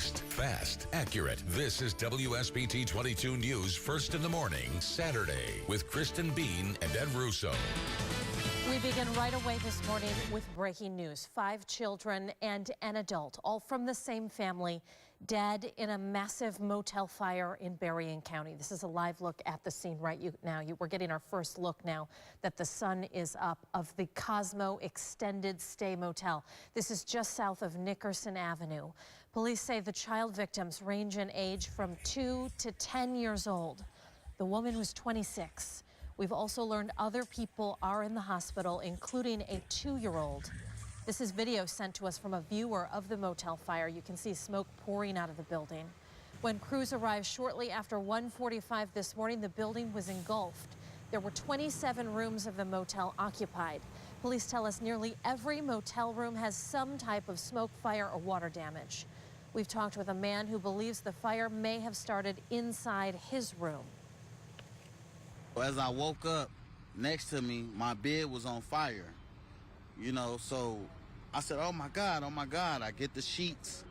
next. Fast, accurate. This is WSBT 22 News First in the Morning, Saturday, with Kristen Bean and Ed Russo. We begin right away this morning with breaking news. 5 children and an adult, all from the same family, dead in a massive motel fire in Berrien County. This is a live look at the scene right now. We're getting our first look now that the sun is up of the Cosmo Extended Stay Motel. This is just south of Nickerson Avenue. Police say the child victims range in age from 2 to 10 years old. The woman was 26. We've also learned other people are in the hospital, including a 2-year-old. This is video sent to us from a viewer of the motel fire. You can see smoke pouring out of the building. When crews arrived shortly after 1:45 this morning, the building was engulfed. There were 27 rooms of the motel occupied. Police tell us nearly every motel room has some type of smoke, fire, or water damage. We've talked with a man who believes the fire may have started inside his room. As I woke up, next to me, my bed was on fire, so I said, oh my God. I get the sheets,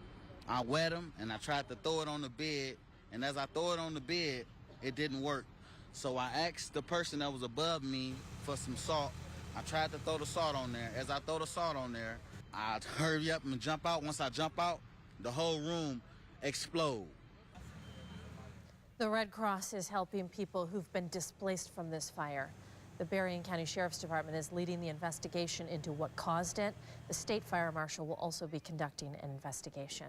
I wet them, and I tried to throw it on the bed, and as I throw it on the bed, it didn't work. So I asked the person that was above me for some salt. I tried to throw the salt on there. As I throw the salt on there, I hurry up and jump out. Once I jump out, the whole room explode. The Red Cross is helping people who've been displaced from this fire. The Berrien County Sheriff's Department is leading the investigation into what caused it. The state fire marshal will also be conducting an investigation.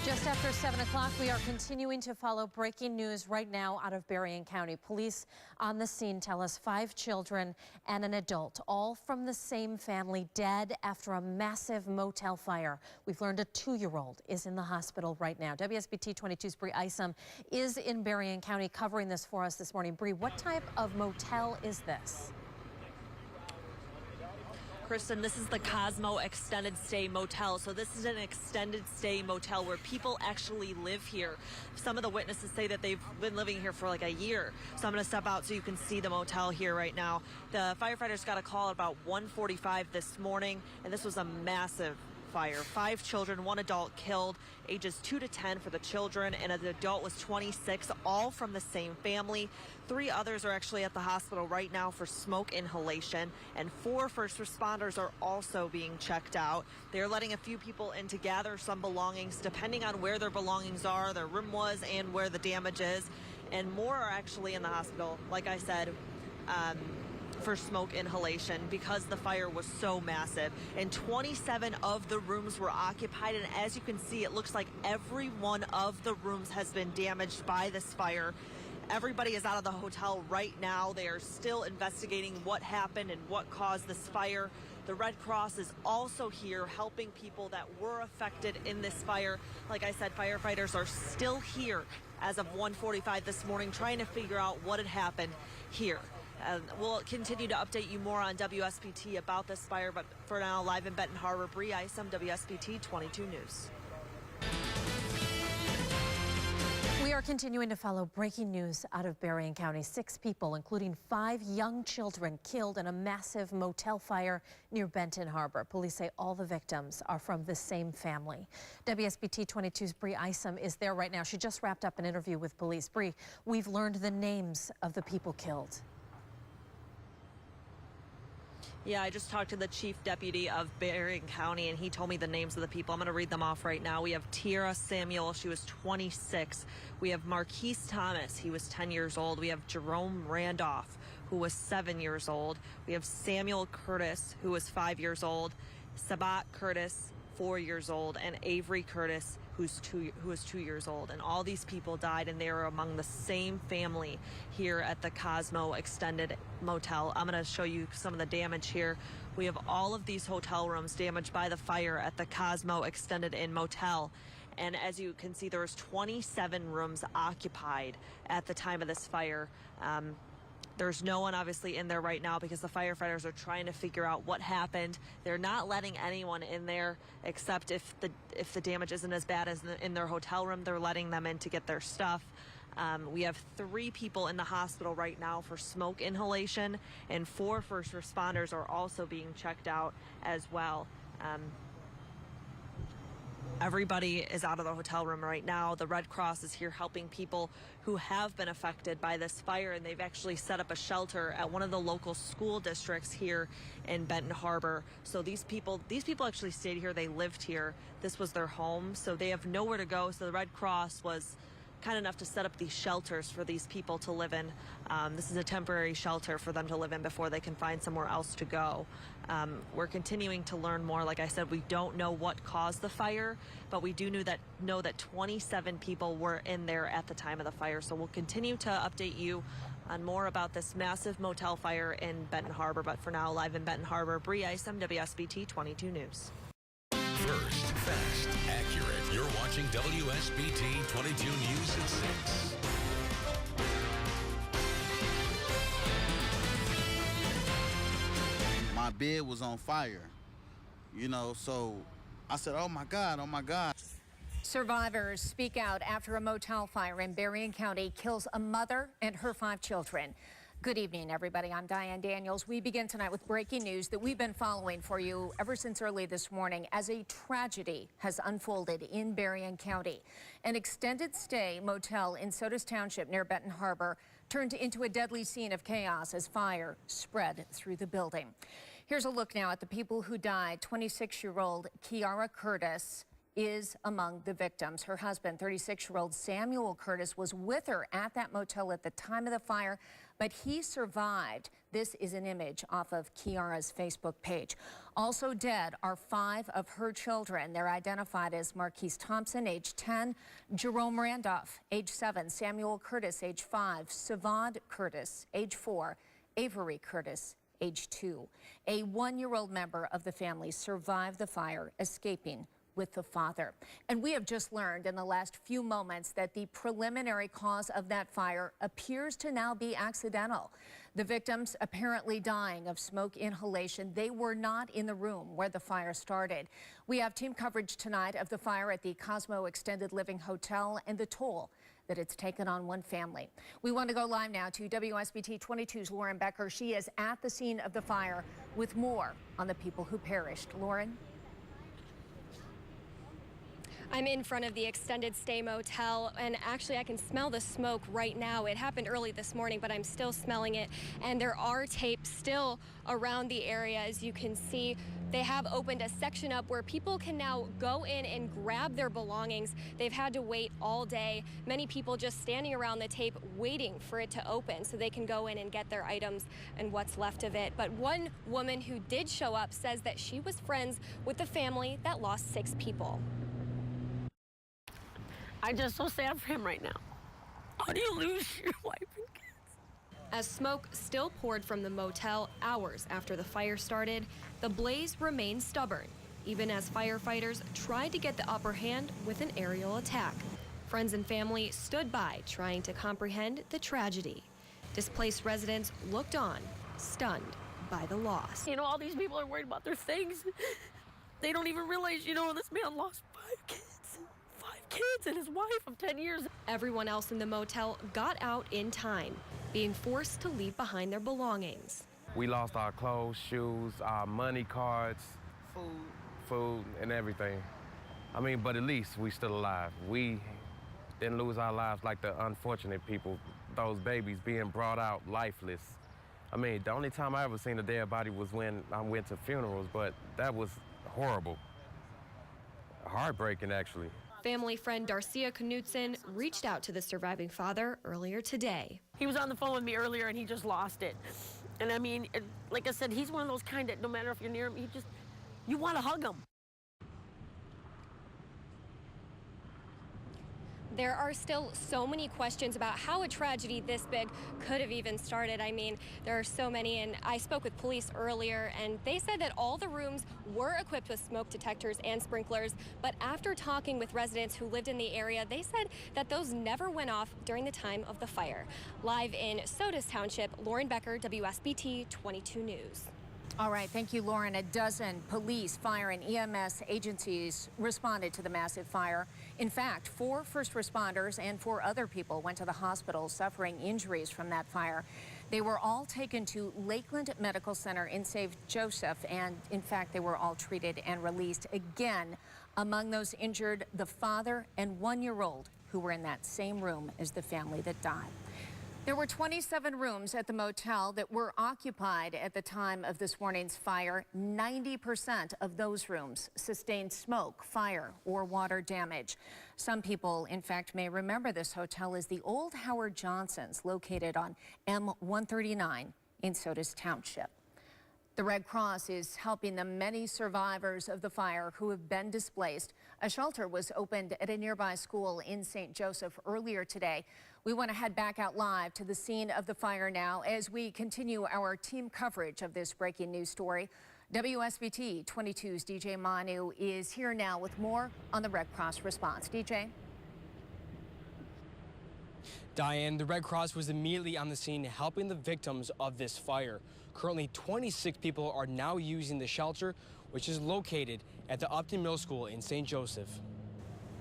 Just after 7 o'clock, we are continuing to follow breaking news right now out of Berrien County. Police on the scene tell us 5 children and an adult, all from the same family, dead after a massive motel fire. We've learned a 2-year-old is in the hospital right now. WSBT 22's Bree Isom is in Berrien County covering this for us this morning. Bree, what type of motel is this? Kristen, this is the Cosmo Extended Stay Motel. So this is an extended stay motel where people actually live here. Some of the witnesses say that they've been living here for like a year. So I'm going to step out so you can see the motel here right now. The firefighters got a call at about 1:45 this morning, and this was a massive fire. 5 children, 1 adult killed, ages 2 to 10 for the children, and an adult was 26, all from the same family. 3 others are actually at the hospital right now for smoke inhalation, and 4 first responders are also being checked out. They're letting a few people in to gather some belongings, depending on where their belongings are, their room was, and where the damage is. And more are actually in the hospital, like I said, for smoke inhalation because the fire was so massive. And 27 of the rooms were occupied, and as you can see, it looks like every one of the rooms has been damaged by this fire. Everybody is out of the hotel right now. They are still investigating what happened and what caused this fire. The Red Cross is also here helping people that were affected in this fire. Like I said, firefighters are still here as of 1:45 this morning trying to figure out what had happened here. We'll continue to update you more on WSBT about this fire, but for now, live in Benton Harbor, Bree Isom, WSBT 22 News. We are continuing to follow breaking news out of Berrien County. 6 people, including 5 young children, killed in a massive motel fire near Benton Harbor. Police say all the victims are from the same family. WSBT 22's Bree Isom is there right now. She just wrapped up an interview with police. Bree, we've learned the names of the people killed. Yeah, I just talked to the chief deputy of Berrien County, and he told me the names of the people. I'm going to read them off right now. We have Tiara Samuel. She was 26. We have Marquise Thomas. He was 10 years old. We have Jerome Randolph, who was 7 years old. We have Samuel Curtis, who was 5 years old. Sabat Curtis, 4 years old, and Avery Curtis, who was 2 years old. And all these people died, and they were among the same family here at the Cosmo Extended Motel. I'm going to show you some of the damage here. We have all of these hotel rooms damaged by the fire at the Cosmo Extended Inn Motel. And as you can see, there was 27 rooms occupied at the time of this fire. There's no one obviously in there right now because the firefighters are trying to figure out what happened. They're not letting anyone in there except if the damage isn't as bad as in their hotel room. They're letting them in to get their stuff. We have 3 people in the hospital right now for smoke inhalation, and 4 first responders are also being checked out as well. Everybody is out of the hotel room right now. The Red Cross is here helping people who have been affected by this fire, and they've actually set up a shelter at one of the local school districts here in Benton Harbor. So these people actually stayed here. They lived here. This was their home, so they have nowhere to go. So the Red Cross was kind enough to set up these shelters for these people to live in. This is a temporary shelter for them to live in before they can find somewhere else to go. We're continuing to learn more. Like I said, we don't know what caused the fire, but we do know that 27 people were in there at the time of the fire. So we'll continue to update you on more about this massive motel fire in Benton Harbor. But for now, live in Benton Harbor, Bree Isom, WSBT 22 News. First, fast, accurate. You're watching WSBT 22 News at 6. My bed was on fire, so I said, oh my God, oh my God. Survivors speak out after a motel fire in Berrien County kills a mother and her 5 children. Good evening, everybody. I'm Diane Daniels. We begin tonight with breaking news that we've been following for you ever since early this morning as a tragedy has unfolded in Berrien County. An extended stay motel in Sodas Township near Benton Harbor turned into a deadly scene of chaos as fire spread through the building. Here's a look now at the people who died. 26-year-old Kiara Curtis is among the victims. Her husband, 36-year-old Samuel Curtis, was with her at that motel at the time of the fire, but he survived. This is an image off of Kiara's Facebook page. Also dead are 5 of her children. They're identified as Marquise Thompson, age 10, Jerome Randolph, age 7, Samuel Curtis, age 5, Savant Curtis, age 4, Avery Curtis, age 2. A 1-year-old member of the family survived the fire, escaping with the father. And we have just learned in the last few moments that the preliminary cause of that fire appears to now be accidental. The victims apparently dying of smoke inhalation. They were not in the room where the fire started. We have team coverage tonight of the fire at the Cosmo Extended Living Hotel and the toll that it's taken on one family. We want to go live now to WSBT 22's Lauren Becker. She is at the scene of the fire with more on the people who perished. Lauren? I'm in front of the extended stay motel, and actually I can smell the smoke right now. It happened early this morning, but I'm still smelling it, and there are tapes still around the area. As you can see, they have opened a section up where people can now go in and grab their belongings. They've had to wait all day. Many people just standing around the tape waiting for it to open so they can go in and get their items and what's left of it. But one woman who did show up says that she was friends with the family that lost 6 people. I'm just so sad for him right now. How do you lose your wife and kids? As smoke still poured from the motel hours after the fire started, the blaze remained stubborn, even as firefighters tried to get the upper hand with an aerial attack. Friends and family stood by, trying to comprehend the tragedy. Displaced residents looked on, stunned by the loss. You know, all these people are worried about their things. They don't even realize, this man lost 5 kids. 5 kids and his wife of 10 years. Everyone else in the motel got out in time, being forced to leave behind their belongings. We lost our clothes, shoes, our money cards, food, and everything. But at least we still alive. We didn't lose our lives like the unfortunate people, those babies being brought out lifeless. The only time I ever seen a dead body was when I went to funerals, but that was horrible. Heartbreaking, actually. Family friend Darcia Knutson reached out to the surviving father earlier today. He was on the phone with me earlier and he just lost it. And like I said, he's one of those kind that no matter if you're near him, you want to hug him. There are still so many questions about how a tragedy this big could have even started. There are so many, and I spoke with police earlier, and they said that all the rooms were equipped with smoke detectors and sprinklers, but after talking with residents who lived in the area, they said that those never went off during the time of the fire. Live in Sodas Township, Lauren Becker, WSBT 22 News. All right, thank you, Lauren. A dozen police, fire, and EMS agencies responded to the massive fire. In fact, 4 first responders and 4 other people went to the hospital suffering injuries from that fire. They were all taken to Lakeland Medical Center in St. Joseph, and in fact, they were all treated and released. Again, among those injured, the father and 1-year-old who were in that same room as the family that died. There were 27 rooms at the motel that were occupied at the time of this morning's fire. 90% of those rooms sustained smoke, fire, or water damage. Some people, in fact, may remember this hotel as the old Howard Johnson's, located on M139 in Sodus Township. The Red Cross is helping the many survivors of the fire who have been displaced. A shelter was opened at a nearby school in St. Joseph earlier today. We want to head back out live to the scene of the fire now as we continue our team coverage of this breaking news story. WSBT 22's DJ Manu is here now with more on the Red Cross response. DJ? Diane, the Red Cross was immediately on the scene helping the victims of this fire. Currently, 26 people are now using the shelter, which is located at the Upton Middle School in St. Joseph.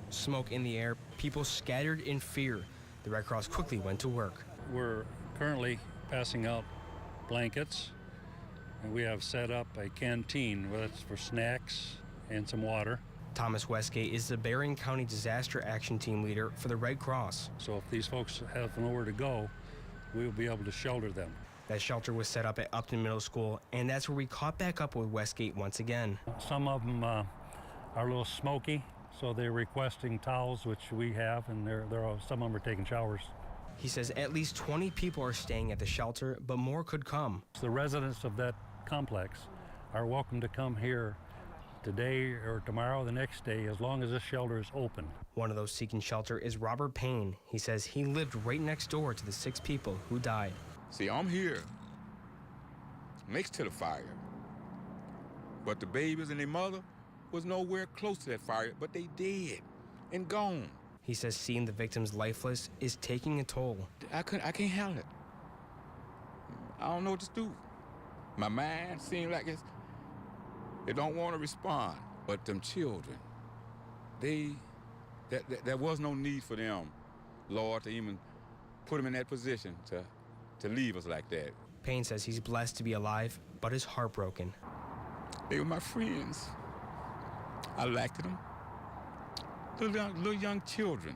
Smoke in the air, people scattered in fear. The Red Cross quickly went to work. We're currently passing out blankets, and we have set up a canteen, whether it's for snacks and some water. Thomas Westgate is the Berrien County Disaster Action Team leader for the Red Cross. So if these folks have nowhere to go, we will be able to shelter them. That shelter was set up at Upton Middle School, and that's where we caught back up with Westgate once again. Some of them are a little smoky, so they're requesting towels, which we have, and some of them are taking showers. He says at least 20 people are staying at the shelter, but more could come. The residents of that complex are welcome to come here today or tomorrow, the next day, as long as this shelter is open. One of those seeking shelter is Robert Payne. He says he lived right next door to the 6 people who died. See, I'm here next to the fire, but the babies and their mother was nowhere close to that fire, but they dead and gone. He says seeing the victims lifeless is taking a toll. I can't handle it. I don't know what to do. My mind seems like it don't want to respond. But them children, there was no need for them, Lord, to even put them in that position to leave us like that. Payne says he's blessed to be alive, but is heartbroken. They were my friends. I liked them. Little young children.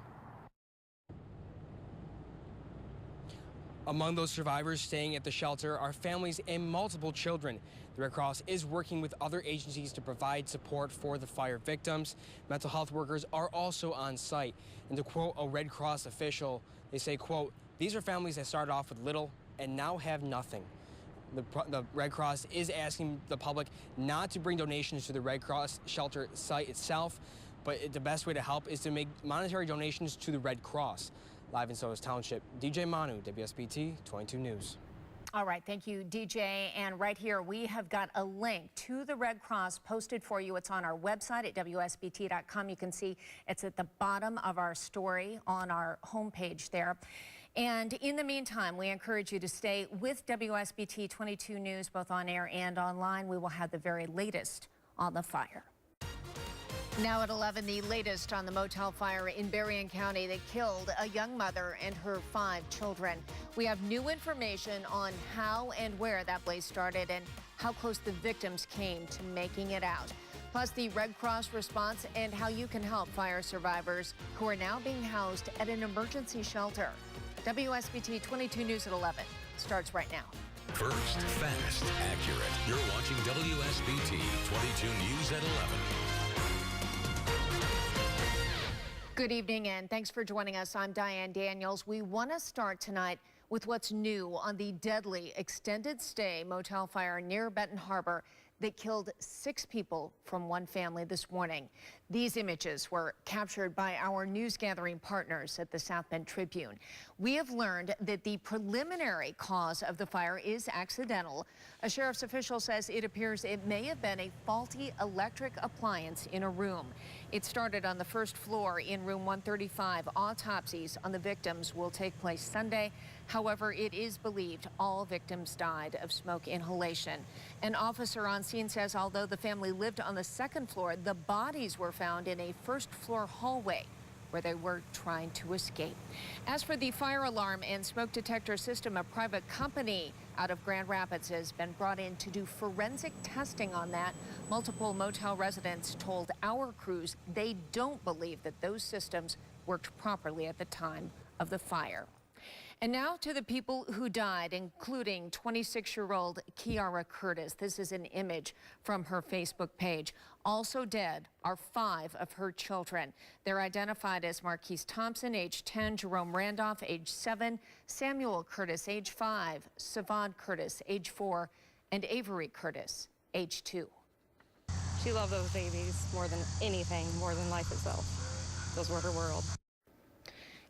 Among those survivors staying at the shelter are families and multiple children. The Red Cross is working with other agencies to provide support for the fire victims. Mental health workers are also on site. And to quote a Red Cross official, they say, quote, "These are families that started off with little and now have nothing." The Red Cross is asking the public not to bring donations to the Red Cross shelter site itself, but the best way to help is to make monetary donations to the Red Cross. Live in Sodus Township, DJ Manu, WSBT 22 News. All right, thank you, DJ. And right here, we have got a link to the Red Cross posted for you. It's on our website at WSBT.com. You can see it's at the bottom of our story on our homepage there. And in the meantime, we encourage you to stay with WSBT 22 News, both on air and online. We will have the very latest on the fire. Now at 11, the latest on the motel fire in Berrien County that killed a young mother and her 5 children. We have new information on how and where that blaze started and how close the victims came to making it out. Plus the Red Cross response and how you can help fire survivors who are now being housed at an emergency shelter. WSBT 22 News at 11 starts right now. First, fast, accurate. You're watching WSBT 22 News at 11. Good evening and thanks for joining us. I'm Diane Daniels. We want to start tonight with what's new on the deadly extended stay motel fire near Benton Harbor that killed 6 people from one family this morning. These images were captured by our news gathering partners at the South Bend Tribune. We have learned that the preliminary cause of the fire is accidental. A sheriff's official says it appears it may have been a faulty electric appliance in a room. It started on the first floor in room 135. Autopsies on the victims will take place Sunday. However, it is believed all victims died of smoke inhalation. An officer on scene says although the family lived on the second floor, the bodies were found in a first floor hallway where they were trying to escape. As for the fire alarm and smoke detector system, a private company out of Grand Rapids has been brought in to do forensic testing on that. Multiple motel residents told our crews they don't believe that those systems worked properly at the time of the fire. And now to the people who died, including 26-year-old Kiara Curtis. This is an image from her Facebook page. Also dead are 5 of her children. They're identified as Marquise Thompson, age 10, Jerome Randolph, age 7, Samuel Curtis, age 5, Savon Curtis, age 4, and Avery Curtis, age 2. She loved those babies more than anything, more than life itself. Those were her world.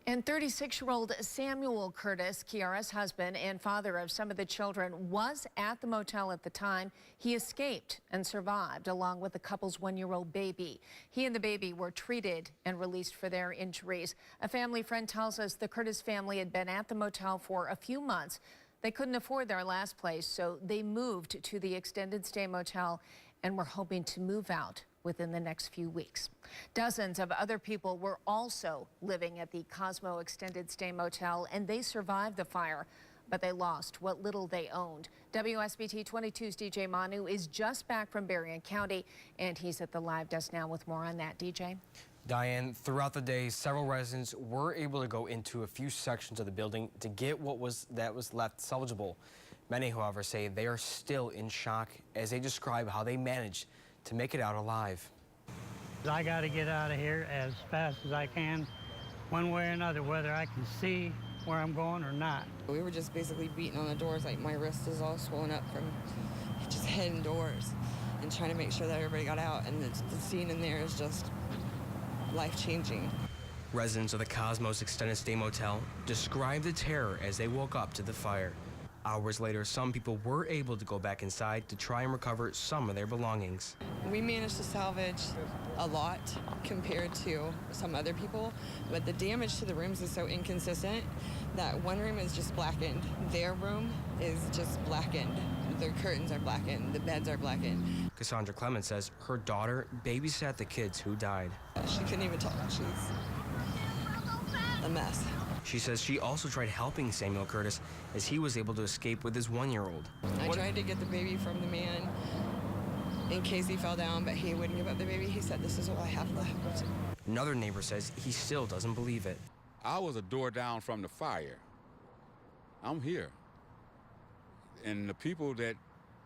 And 36-year-old Samuel Curtis, Kiara's husband and father of some of the children, was at the motel at the time. He escaped and survived, along with the couple's 1-year-old baby. He and the baby were treated and released for their injuries. A family friend tells us the Curtis family had been at the motel for a few months. They couldn't afford their last place, so they moved to the extended stay motel and were hoping to move out within the next few weeks. Dozens of other people were also living at the Cosmo Extended Stay Motel, and they survived the fire, but they lost what little they owned. WSBT 22's DJ Manu is just back from Berrien County, and he's at the live desk now with more on that. DJ? Diane, throughout the day, several residents were able to go into a few sections of the building to get what was left salvageable. Many, however, say they are still in shock as they describe how they managed to make it out alive. I got to get out of here as fast as I can, one way or another, whether I can see where I'm going or not. We were just basically beating on the doors, like my wrist is all swollen up from just hitting doors and trying to make sure that everybody got out, and the scene in there is just life-changing. Residents of the Cosmos Extended Stay Motel described the terror as they woke up to the fire. Hours later, some people were able to go back inside to try and recover some of their belongings. We managed to salvage a lot compared to some other people, but the damage to the rooms is so inconsistent that one room is just blackened. Their room is just blackened. The curtains are blackened. The beds are blackened. Cassandra Clemens says her daughter babysat the kids who died. She couldn't even talk. She's a mess. She says she also tried helping Samuel Curtis as he was able to escape with his 1-year-old. I tried to get the baby from the man in case he fell down, but he wouldn't give up the baby. He said, "This is all I have left." Another neighbor says he still doesn't believe it. I was a door down from the fire. I'm here. And the people that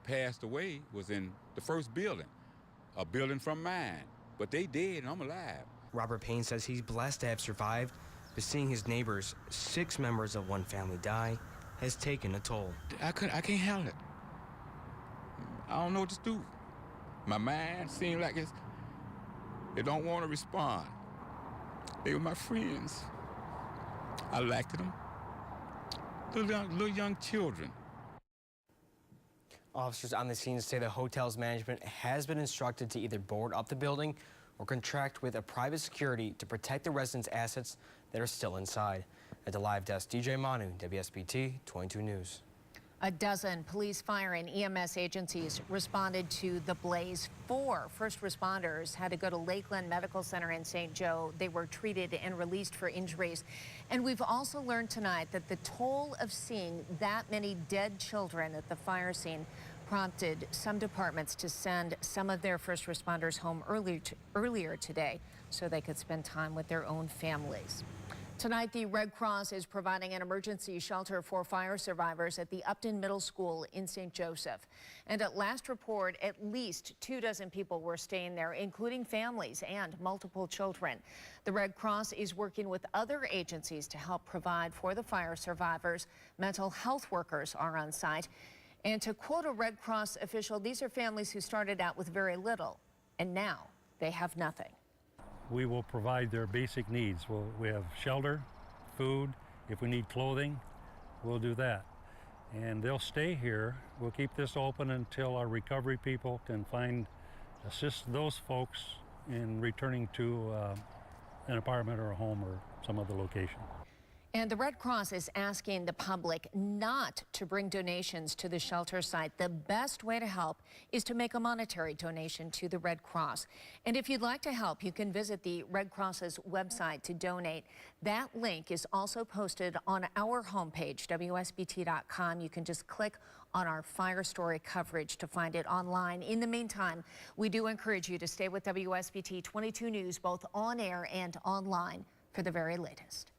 passed away was in the first building, a building from mine. But they dead and I'm alive. Robert Payne says he's blessed to have survived, but seeing his neighbors, 6 members of one family, die has taken a toll. I can't handle it. I don't know what to do. My mind seems like it don't want to respond. They were my friends. I liked them. Little young children. Officers on the scene say the hotel's management has been instructed to either board up the building or contract with a private security to protect the residents' assets that are still inside. At the live desk, DJ Manu, WSBT 22 News. A dozen police, fire, and EMS agencies responded to the blaze. 4 first responders had to go to Lakeland Medical Center in St. Joe. They were treated and released for injuries. And we've also learned tonight that the toll of seeing that many dead children at the fire scene prompted some departments to send some of their first responders home earlier today so they could spend time with their own families. Tonight, the Red Cross is providing an emergency shelter for fire survivors at the Upton Middle School in St. Joseph. And at last report, at least 24 people were staying there, including families and multiple children. The Red Cross is working with other agencies to help provide for the fire survivors. Mental health workers are on site. And to quote a Red Cross official, these are families who started out with very little, and now they have nothing. We will provide their basic needs. We have shelter, food. If we need clothing, we'll do that. And they'll stay here. We'll keep this open until our recovery people can assist those folks in returning to an apartment or a home or some other location. And the Red Cross is asking the public not to bring donations to the shelter site. The best way to help is to make a monetary donation to the Red Cross. And if you'd like to help, you can visit the Red Cross's website to donate. That link is also posted on our homepage, WSBT.com. You can just click on our fire story coverage to find it online. In the meantime, we do encourage you to stay with WSBT 22 News, both on air and online, for the very latest.